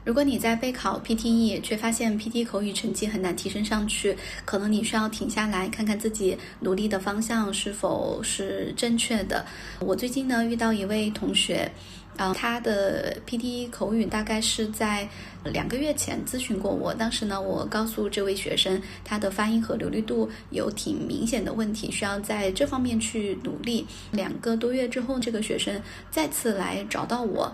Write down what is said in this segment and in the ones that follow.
如果你在备考 PTE 却发现 PT 口语成绩很难提升上去，可能你需要停下来看看自己努力的方向是否是正确的。我最近呢遇到一位同学，他的 PT 口语大概是在2个月前咨询过我，当时呢我告诉这位学生他的发音和流利度有挺明显的问题，需要在这方面去努力。2个多月之后，这个学生再次来找到我，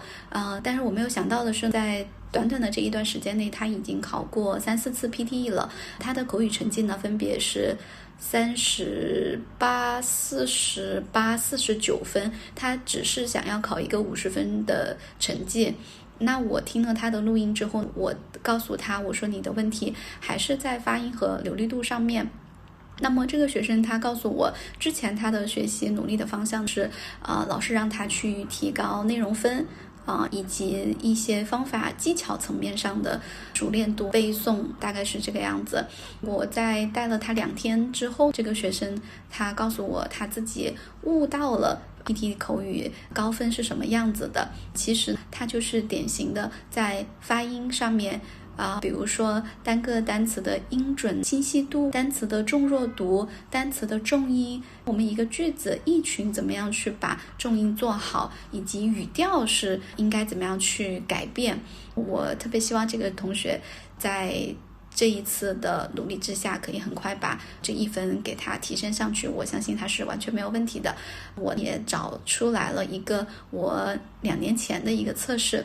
但是我没有想到的是，在短短的这一段时间内，他已经考过3、4次 PTE 了。他的口语成绩呢，分别是38、48、49分。他只是想要考一个50分的成绩。那我听了他的录音之后，我告诉他，我说你的问题还是在发音和流利度上面。那么这个学生他告诉我，之前他的学习努力的方向是，老师让他去提高内容分，以及一些方法技巧层面上的熟练度，背诵大概是这个样子。我在带了他2天之后，这个学生他告诉我他自己悟到了PT 口语高分是什么样子的。其实他就是典型的在发音上面比如说单个单词的音准清晰度，单词的重弱读，单词的重音，我们一个句子意群怎么样去把重音做好，以及语调是应该怎么样去改变。我特别希望这个同学在这一次的努力之下，可以很快把这1分给他提升上去，我相信他是完全没有问题的。我也找出来了一个我2年前的一个测试，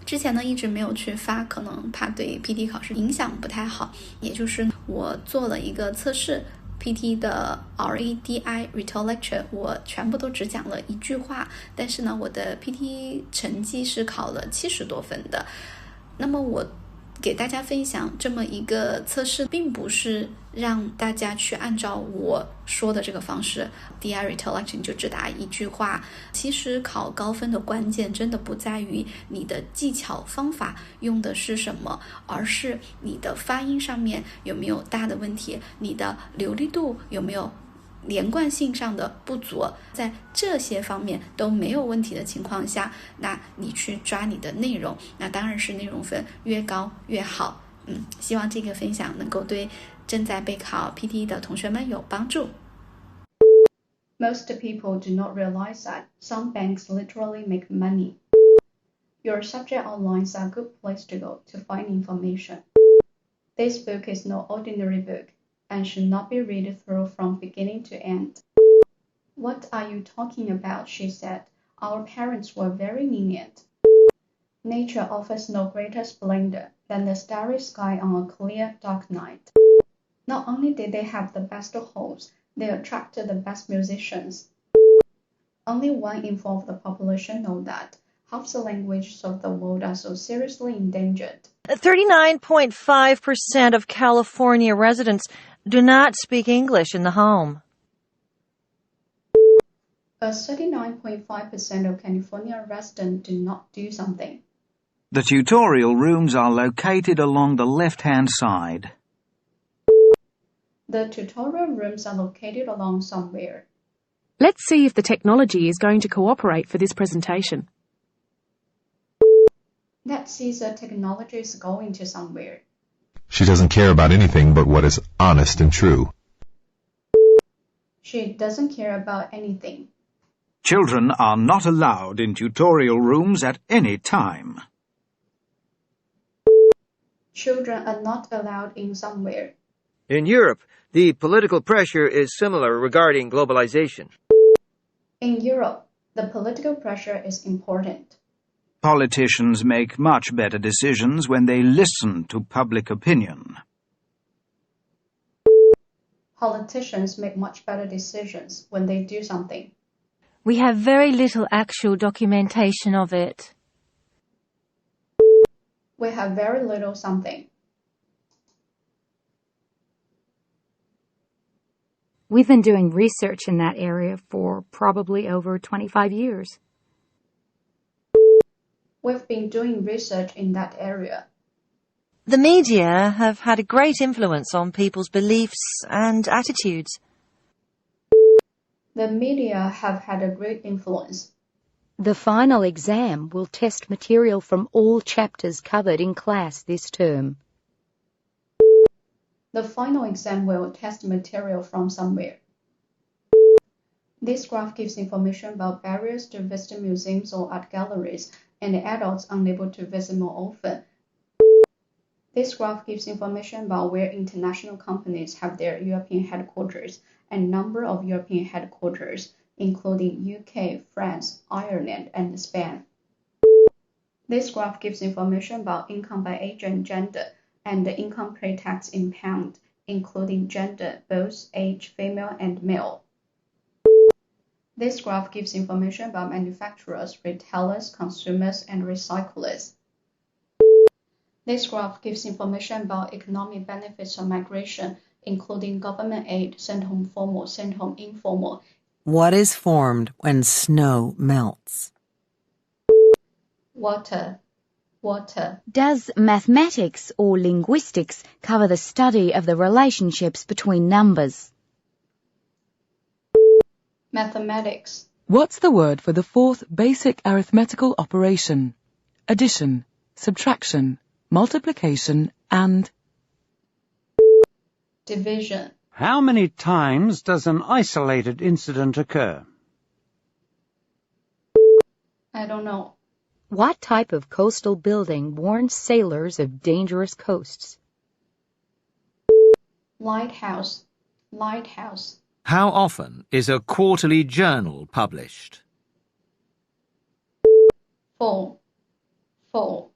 之前呢一直没有去发，可能怕对 PT 考试影响不太好，也就是我做了一个测试 PT 的 REDI Retail Lecture， 我全部都只讲了1句话，但是呢我的 PT 成绩是考了70多分的。那么我给大家分享这么一个测试，并不是让大家去按照我说的这个方式 DI Retail Lecture 就只答1句话。其实考高分的关键真的不在于你的技巧方法用的是什么，而是你的发音上面有没有大的问题，你的流利度有没有连贯性上的不足，在这些方面都没有问题的情况下，那你去抓你的内容，那当然是内容分越高越好。希望这个分享能够对正在备考 PT 的同学们有帮助。Most people do not realize that some banks literally make money. Your subject outlines are a good place to go to find information. This book is no ordinary book and should not be read through from beginning to end. What are you talking about? She said. Our parents were very lenient. Nature offers no greater splendor than the starry sky on a clear, dark night. Not only did they have the best halls, they attracted the best musicians. Only 1 in 4 of the population know that. Half the languages of the world are so seriously endangered. 39.5% of California residents do not speak English in the home. As 39.5% of California residents do not do something. The tutorial rooms are located along the left-hand side. The tutorial rooms are located along somewhere. Let's see if the technology is going to cooperate for this presentation. Let's see if the technology is going to somewhere. She doesn't care about anything but what is honest and true. She doesn't care about anything. Children are not allowed in tutorial rooms at any time. Children are not allowed in somewhere. In Europe, the political pressure is similar regarding globalization. In Europe, the political pressure is important. Politicians make much better decisions when they listen to public opinion. Politicians make much better decisions when they do something. We have very little actual documentation of it. We have very little something. We've been doing research in that area for probably over 25 years. We've been doing research in that area. The media have had a great influence on people's beliefs and attitudes. The media have had a great influence. The final exam will test material from all chapters covered in class this term. The final exam will test material from somewhere. This graph gives information about barriers to visit museums or art galleries and adults unable to visit more often. This graph gives information about where international companies have their European headquarters and number of European headquarters, including UK, France, Ireland, and Spain. This graph gives information about income by age and gender, and the income pre-tax in pound, including gender, both age, female and male. This graph gives information about manufacturers, retailers, consumers, and recyclers. This graph gives information about economic benefits of migration, including government aid, sent home formal, sent home informal. What is formed when snow melts? Water. Water. Does mathematics or linguistics cover the study of the relationships between numbers? Mathematics. What's the word for the fourth basic arithmetical operation? Addition, subtraction, multiplication, and division. How many times does an isolated incident occur? I don't know. What type of coastal building warns sailors of dangerous coasts? Lighthouse. Lighthouse. How often is a quarterly journal published? Full. Full.